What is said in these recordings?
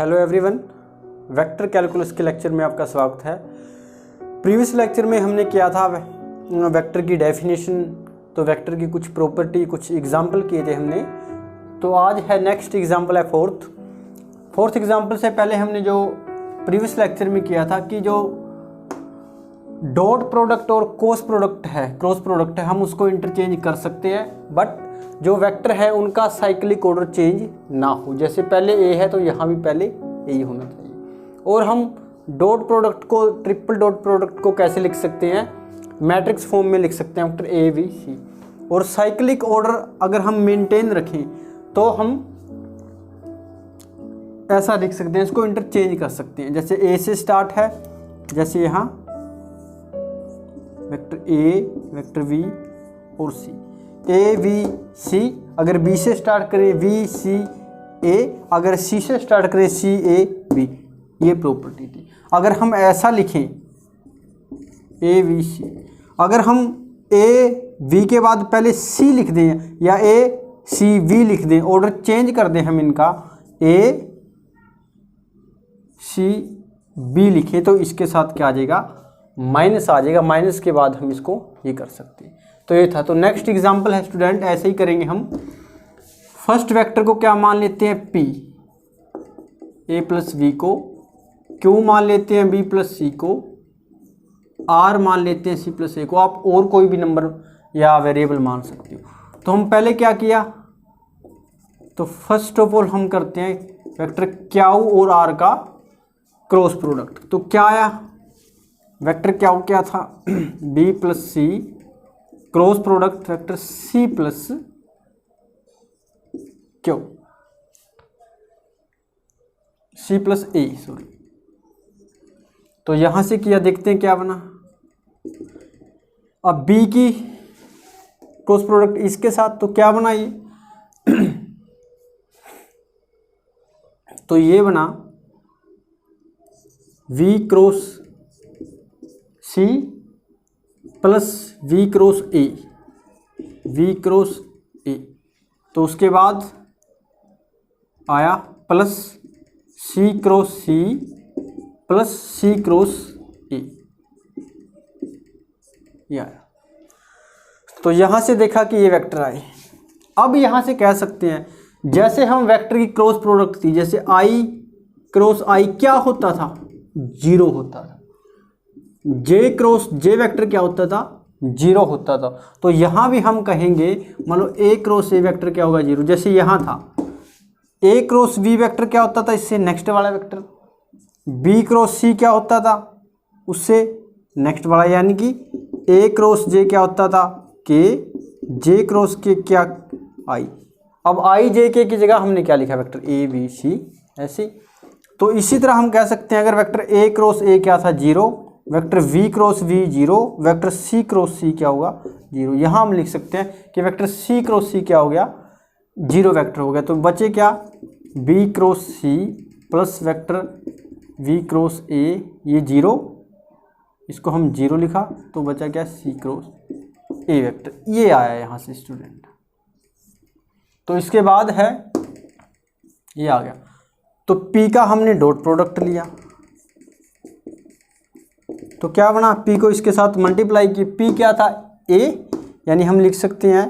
Hello everyone, vector calculus के lecture में आपका स्वागत है। प्रीवियस लेक्चर में हमने किया था वेक्टर की डेफिनेशन, तो वेक्टर की कुछ प्रॉपर्टी, कुछ एग्जांपल किए थे हमने। तो आज है नेक्स्ट एग्जांपल है फोर्थ एग्जांपल से पहले हमने जो प्रीवियस लेक्चर में किया था कि जो डॉट प्रोडक्ट और क्रॉस प्रोडक्ट है, हम उसको इंटरचेंज कर सकते हैं, बट जो वेक्टर है उनका साइक्लिक ऑर्डर चेंज ना हो। जैसे पहले ए है तो यहाँ भी पहले ए ही होना चाहिए। और हम डॉट प्रोडक्ट को, ट्रिपल डॉट प्रोडक्ट को कैसे लिख सकते हैं? मैट्रिक्स फॉर्म में लिख सकते हैं वेक्टर ए बी सी। और साइक्लिक ऑर्डर अगर हम मेंटेन रखें तो हम ऐसा लिख सकते हैं, इसको इंटरचेंज कर सकते हैं। जैसे ए से स्टार्ट है, जैसे यहाँ वेक्टर ए, वेक्टर वी और सी, ए वी सी। अगर बी से स्टार्ट करें वी सी ए, अगर सी से स्टार्ट करें सी ए बी, ये प्रॉपर्टी थी। अगर हम ऐसा लिखें ए वी सी, अगर हम ए वी के बाद पहले सी लिख दें या ए सी वी लिख दें, ऑर्डर चेंज कर दें हम इनका, ए सी बी लिखें, तो इसके साथ क्या आ जाएगा? माइनस आ जाएगा। माइनस के बाद हम इसको ये कर सकते हैं। तो ये था। तो नेक्स्ट एग्जांपल है स्टूडेंट, ऐसे ही करेंगे हम। फर्स्ट वेक्टर को क्या मान लेते हैं? पी, ए प्लस वी को क्यू मान लेते हैं, बी प्लस सी को आर मान लेते हैं, सी प्लस ए को। आप और कोई भी नंबर या वेरिएबल मान सकते हो। तो हम पहले क्या किया? तो फर्स्ट ऑफ ऑल हम करते हैं वेक्टर क्यू और आर का क्रॉस प्रोडक्ट। तो क्या आया? वेक्टर क्यू क्या था? B plus C cross product vector C plus Q, C plus A, sorry. तो यहां से किया, देखते हैं क्या बना। अब बी की क्रॉस प्रोडक्ट इसके साथ, तो क्या बना ये? तो ये बना V cross C plus V cross A, V cross A. तो उसके बाद आया plus C cross C plus C cross A, ये आया। तो यहां से देखा कि ये वेक्टर आए। अब यहां से कह सकते हैं, जैसे हम वेक्टर की क्रॉस प्रोडक्ट थी, जैसे आई क्रॉस आई क्या होता था? 0 होता था। जे क्रॉस जे वेक्टर क्या होता था? 0 होता था। तो यहां भी हम कहेंगे, मान लो ए क्रॉस ए वेक्टर क्या होगा? 0। जैसे यहां था ए क्रॉस बी वेक्टर क्या होता था? इससे नेक्स्ट वाला वेक्टर। बी क्रॉस सी क्या होता था? उससे नेक्स्ट वाला, यानी कि ए क्रॉस जे क्या होता था? के। जे क्रॉस के क्या? आई। अब आई जे के की जगह हमने क्या लिखा? वेक्टर ए बी सी, ऐसे। तो इसी तरह हम कह सकते हैं, अगर वेक्टर ए क्रॉस ए क्या था? 0, vector V cross V 0, vector C cross C क्या होगा? 0। यहाँ हम लिख सकते हैं कि वेक्टर सी क्रॉस सी क्या हो गया? 0 वेक्टर हो गया। तो बचे क्या? B cross C plus vector V cross A, ये 0, इसको हम 0 लिखा, तो बचा क्या? C cross A vector. ये आया यहाँ से स्टूडेंट। तो इसके बाद है ये आ गया। तो पी का हमने डॉट प्रोडक्ट लिया, तो क्या बना? पी को इसके साथ मल्टीप्लाई की। पी क्या था? ए, यानी हम लिख सकते हैं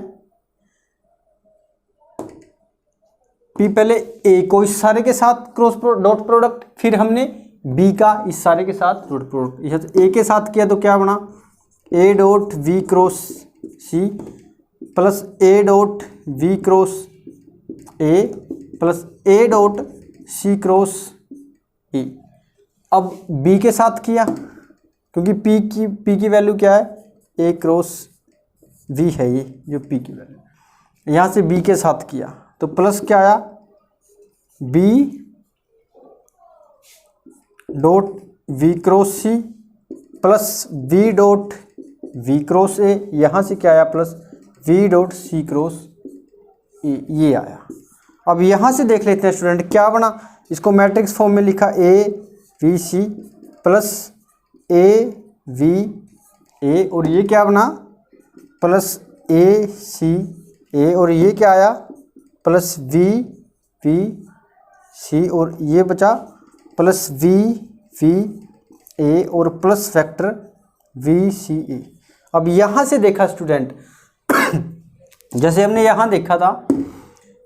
पी पहले ए को इस सारे के साथ क्रॉस डॉट प्रोडक्ट, फिर हमने बी का इस सारे के साथ डॉट प्रोडक्ट। ए के साथ किया तो क्या बना? A dot V cross C plus A dot V cross A plus A dot C cross A. अब बी के साथ किया, क्योंकि पी की वैल्यू क्या है? ए क्रॉस वी है, ये जो पी की वैल्यू। यहाँ से बी के साथ किया तो प्लस क्या आया? B dot V cross C plus B dot V cross A. यहाँ से क्या आया? Plus V dot C cross A, ये आया। अब यहाँ से देख लेते हैं स्टूडेंट क्या बना। इसको मैट्रिक्स फॉर्म में लिखा, A V C plus A V A, और ये क्या बना? प्लस ए सी ए, और ये क्या आया? प्लस वी वी सी और ये बचा प्लस वी वी ए और प्लस वेक्टर वी सी ए। अब यहाँ से देखा स्टूडेंट जैसे हमने यहाँ देखा था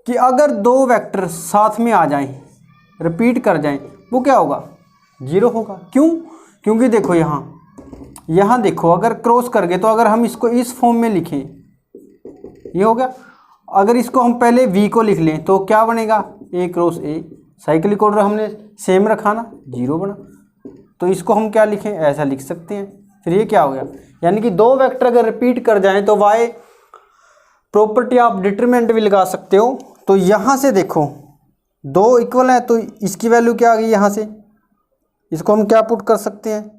कि अगर दो वेक्टर साथ में आ जाएं, रिपीट कर जाएं, वो क्या होगा, जीरो होगा। क्यों? क्योंकि देखो यहाँ देखो, अगर क्रॉस कर गए तो अगर हम इसको इस फॉर्म में लिखें, ये हो गया। अगर इसको हम पहले v को लिख लें तो क्या बनेगा, a cross a। Cyclic order हमने सेम रखा ना, जीरो बना। तो इसको हम क्या लिखें, ऐसा लिख सकते हैं। फिर ये क्या हो गया, यानी कि दो वेक्टर अगर रिपीट कर जाएं तो y प्रॉपर्टी आप डिटरमिनेंट भी लगा सकते हो। तो यहाँ से देखो दो इक्वल है तो इसकी वैल्यू क्या आ गई, यहाँ से इसको हम क्या पुट कर सकते हैं,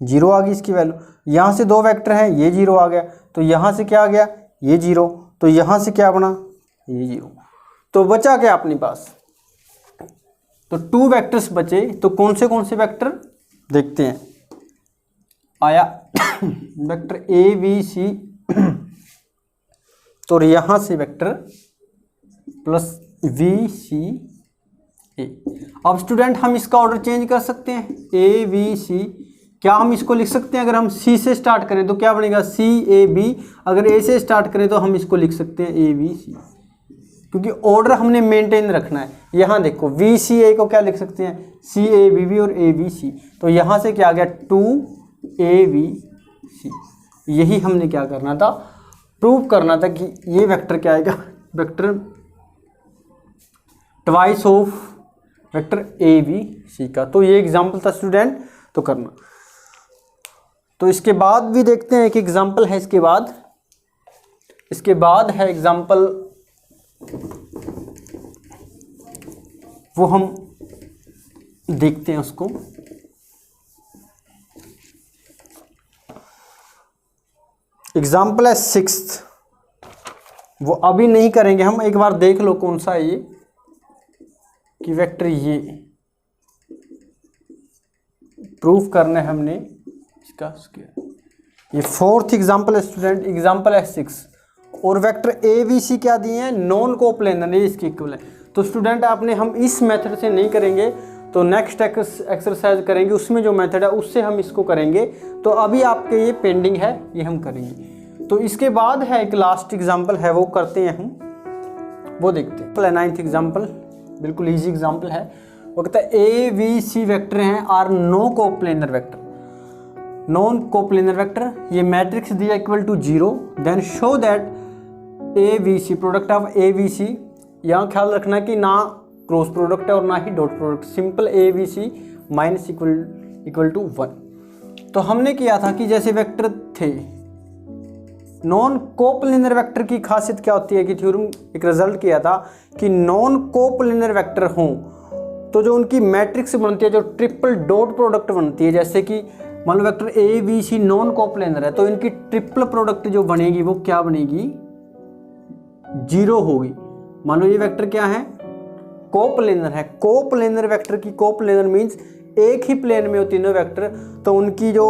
जीरो आ गई इसकी वैल्यू। यहाँ से दो वेक्टर हैं, ये जीरो आ गया, तो यहाँ से क्या आ गया, ये जीरो, तो यहाँ से क्या बना, ये जीरो। तो बचा क्या अपने पास, तो टू वेक्टर्स बचे। तो कौन से वेक्टर देखते हैं। आया वेक्टर ए बी सी, तो यहाँ से वेक्टर प्लस वी सी ए। अब स्टूडेंट हम इसका ऑर्डर चेंज कर सकते हैं, ए बी सी। क्या हम इसको लिख सकते हैं, अगर हम सी से स्टार्ट करें तो क्या बनेगा, सी ए बी। अगर ए से स्टार्ट करें तो हम इसको लिख सकते हैं ए बी सी, क्योंकि ऑर्डर हमने मेंटेन रखना है। यहाँ देखो वी सी ए को क्या लिख सकते हैं, सी ए बी बी और ए बी सी। तो यहाँ से क्या आ गया, टू ए बी सी। यही हमने क्या करना था, प्रूव करना था कि ये वेक्टर क्या आएगा, vector twice of vector A B C का। तो ये एग्जाम्पल था स्टूडेंट, तो करना। तो इसके बाद भी देखते हैं, एक एग्जाम्पल है इसके बाद है एग्जाम्पल, वो हम देखते हैं उसको। एग्जाम्पल है 6th, वो अभी नहीं करेंगे हम, एक बार देख लो कौन सा है ये, कि वेक्टर ये प्रूफ करना है हमने इसका स्क्वायर। ये 4th एग्जाम्पल है स्टूडेंट, एग्जाम्पल है 6। और वेक्टर ए बी सी क्या दिए हैं, नॉन कोप्लेनर, ये इसके इक्वल है। तो स्टूडेंट आपने, हम इस मेथड से नहीं करेंगे, तो नेक्स्ट एक्सरसाइज करेंगे, उसमें जो मेथड है उससे हम इसको करेंगे। तो अभी आपके ये पेंडिंग है, ये हम करेंगे। तो इसके बाद है एक लास्ट एग्जाम्पल है, वो करते हैं हम, वो देखते हैं। 9th एग्जाम्पल बिल्कुल ईजी एग्जाम्पल है। वो कहता है ए बी सी वेक्टर हैं are no coplanar vector. Non coplanar vector, ये मैट्रिक्स दिया equal to 0, then show that A B C, product of A B C. यहाँ ख्याल रखना कि ना क्रॉस प्रोडक्ट है और ना ही dot product, simple A B C minus equal to 1। तो हमने किया था कि जैसे वेक्टर थे, नॉन कोप्लेनर वेक्टर की खासियत क्या होती है कि थ्योरम एक रिजल्ट किया था कि नॉन कोप्लेनर वेक्टर हों तो जो उनकी मैट्रिक्स बनती है, जो ट्रिपल डॉट प्रोडक्ट बनती है, जैसे कि मान लो vector A B C non coplanar है, तो इनकी ट्रिपल प्रोडक्ट जो बनेगी वो क्या बनेगी, 0 होगी। मान लो ये वेक्टर क्या है, कोप्लेनर है। कोप्लेनर वेक्टर की, कोप्लेनर मीन्स एक ही प्लेन में हो तीनों वेक्टर, तो उनकी जो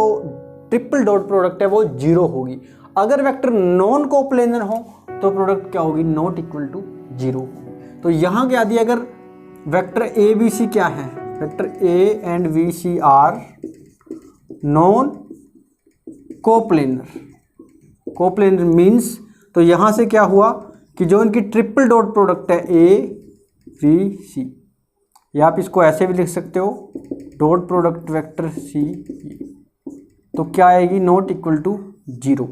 ट्रिपल डॉट प्रोडक्ट है वो 0 होगी। अगर वेक्टर नॉन कोप्लेनर हो तो प्रोडक्ट क्या होगी, नॉट इक्वल टू 0। तो यहाँ क्या दिया, अगर वेक्टर ए बी सी क्या है, vector A and B C are non coplanar. Coplanar means, तो यहाँ से क्या हुआ कि जो इनकी ट्रिपल डॉट प्रोडक्ट है ए बी सी, या आप इसको ऐसे भी लिख सकते हो, डॉट प्रोडक्ट वेक्टर सी, तो क्या आएगी, नॉट इक्वल टू 0।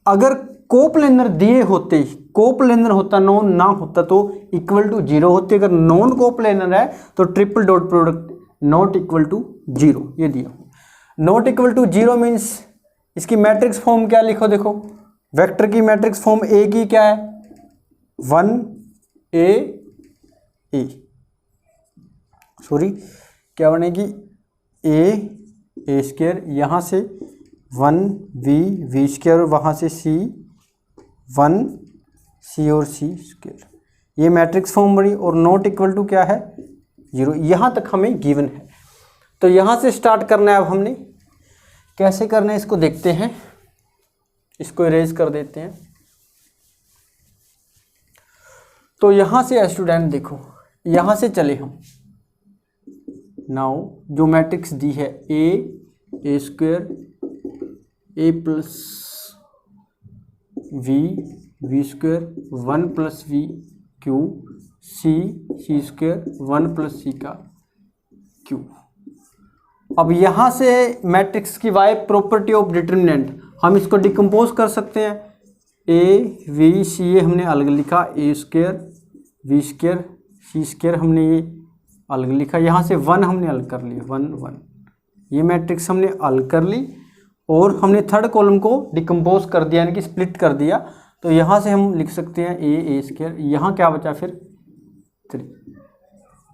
अगर कोप्लेनर दिए होते, कोप्लेनर होता, नॉन ना होता तो इक्वल टू 0 होती। अगर नॉन कोप्लेनर है तो triple dot product not equal to 0, ये दिया। नॉट इक्वल टू 0 मीन्स इसकी मैट्रिक्स फॉर्म क्या लिखो, देखो वेक्टर की मैट्रिक्स फॉर्म ए की क्या है, 1 ए, सॉरी क्या बनेगी, ए स्क्वायर, यहाँ से 1 वी स्क्वायर, और वहाँ से सी 1 सी और सी स्क्वायर, ये मैट्रिक्स फॉर्म बनी। और नॉट इक्वल टू क्या है, 0। यहाँ तक हमें गिवन है। तो यहाँ से स्टार्ट करना है। अब हमने कैसे करना है इसको देखते हैं, इसको इरेज कर देते हैं। तो यहाँ से स्टूडेंट देखो, यहाँ से चले हम, नाउ जो मैट्रिक्स दी है A square A plus V square 1 plus V Q C square 1 plus C का क्यू। अब यहाँ से मैट्रिक्स की वाई प्रॉपर्टी ऑफ डिटर्मिनेंट हम इसको डिकम्पोज कर सकते हैं। ए वी सी ए हमने अलग लिखा, A square V square C square हमने ये अलग लिखा, यहाँ से 1 हमने अलग कर लिया, 1 1 ये मैट्रिक्स हमने अलग कर ली और हमने थर्ड कॉलम को डिकम्पोज कर दिया, यानी कि स्प्लिट कर दिया। तो यहाँ से हम लिख सकते हैं ए स्क्वायर, यहाँ क्या बचा फिर 3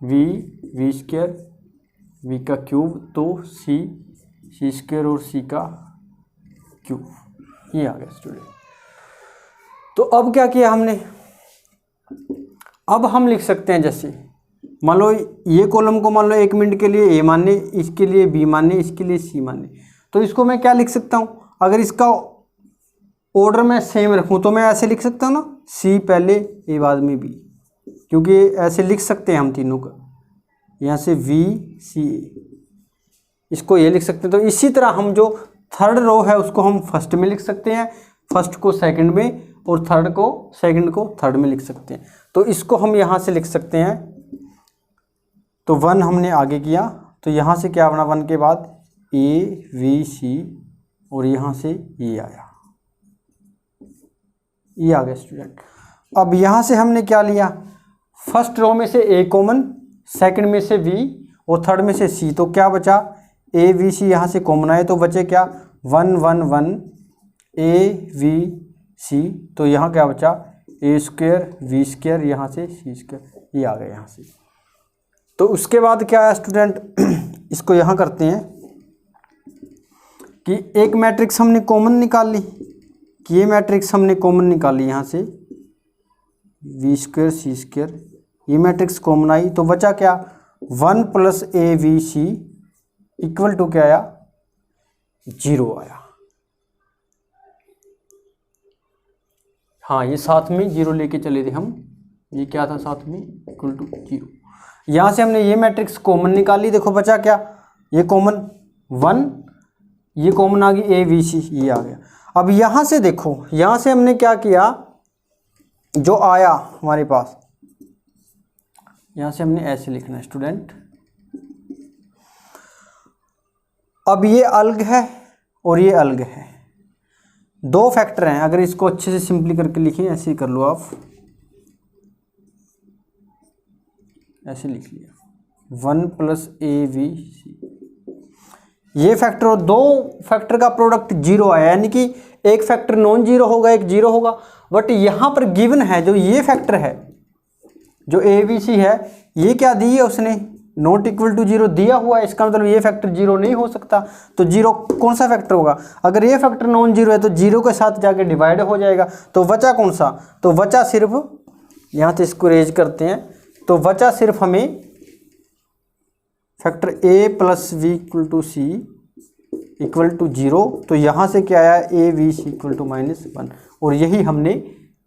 वी स्क्वायर वी का क्यूब, तो सी स्क्वायर और सी का क्यूब, ये आ गया स्टूडेंट। तो अब क्या किया हमने, अब हम लिख सकते हैं, जैसे मान लो ये कॉलम को मान लो 1 मिनट के लिए ए माने, इसके लिए बी माने, इसके लिए सी माने, तो इसको मैं क्या लिख सकता हूँ, अगर इसका ऑर्डर मैं सेम रखूँ तो मैं ऐसे लिख सकता हूँ ना, सी पहले ए बाद में बी, क्योंकि ऐसे लिख सकते हैं हम तीनों का, यहाँ से वी सी ए, इसको ये लिख सकते हैं। तो इसी तरह हम जो थर्ड रो है उसको हम फर्स्ट में लिख सकते हैं, फर्स्ट को सेकंड में, और थर्ड को सेकंड को थर्ड में लिख सकते हैं। तो इसको हम यहाँ से लिख सकते हैं, तो 1 हमने आगे किया, तो यहाँ से क्या बना 1 के बाद ए वी सी, और यहाँ से ये आया, ये आ गया स्टूडेंट। अब यहाँ से हमने क्या लिया, फर्स्ट रो में से ए कॉमन, सेकंड में से वी और थर्ड में से सी, तो क्या बचा ए वी सी, यहाँ से कॉमन आए तो बचे क्या 1 1 1 ए वी सी, तो यहाँ क्या बचा ए स्क्वायर वी स्क्वायर, यहाँ से सी स्क्वायर, ये आ गया यहाँ से। तो उसके बाद क्या है स्टूडेंट, इसको यहाँ करते हैं कि एक मैट्रिक्स हमने कॉमन निकाल ली, कि ये मैट्रिक्स हमने कॉमन निकाली यहाँ से वी स्क्वायर सी स्क्वायर, ये मैट्रिक्स कॉमन आई, तो बचा क्या 1 plus A V C equal to क्या आया 0 आया। हाँ, ये साथ में 0 लेके चले थे हम, ये क्या था साथ में इक्वल टू 0। यहाँ से हमने ये मैट्रिक्स कॉमन निकाली, देखो बचा क्या, ये कॉमन 1, ये कॉमन आ गई ए वी सी, ये आ गया। अब यहाँ से देखो, यहाँ से हमने क्या किया, जो आया हमारे पास, यहाँ से हमने ऐसे लिखना है स्टूडेंट। अब ये अलग है और ये अलग है, 2 फैक्टर हैं। अगर इसको अच्छे से सिंपली करके लिखें, ऐसे ही कर लो आप, ऐसे लिख लिया 1 प्लस ए वी सी, ये फैक्टर और 2 फैक्टर का प्रोडक्ट 0 आया, यानी कि एक फैक्टर नॉन जीरो होगा, एक जीरो होगा। बट यहाँ पर गिवन है जो ये फैक्टर है, जो ए बी सी है, ये क्या दी है उसने, नॉट इक्वल टू 0 दिया हुआ है, इसका मतलब ये फैक्टर 0 नहीं हो सकता। तो 0 कौन सा फैक्टर होगा, अगर ये फैक्टर नॉन जीरो है तो 0 के साथ जाके डिवाइड हो जाएगा। तो बचा कौन सा, तो बचा सिर्फ, यहाँ से इसको रेज करते हैं, तो बचा सिर्फ हमें factor A plus V equal to C equal to 0। तो यहाँ से क्या आया, A V C equal to -1, और यही हमने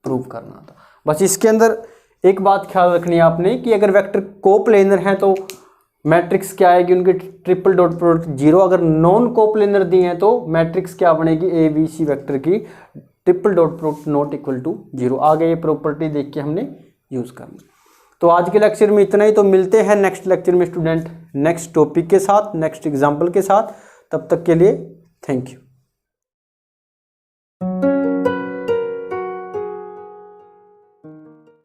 प्रूव करना था। बस इसके अंदर एक बात ख्याल रखनी है आपने कि अगर वेक्टर कोप्लेनर हैं तो मैट्रिक्स क्या आएगी, उनके ट्रिपल डॉट प्रोडक्ट 0। अगर नॉन कोप्लेनर दी हैं तो मैट्रिक्स क्या बनेगी, ए बी सी वेक्टर की triple dot product not equal to 0। आगे ये प्रॉपर्टी देख के हमने यूज़ करना। तो आज के लेक्चर में इतना ही, तो मिलते हैं नेक्स्ट लेक्चर में स्टूडेंट, नेक्स्ट टॉपिक के साथ, नेक्स्ट एग्जाम्पल के साथ। तब तक के लिए थैंक यू।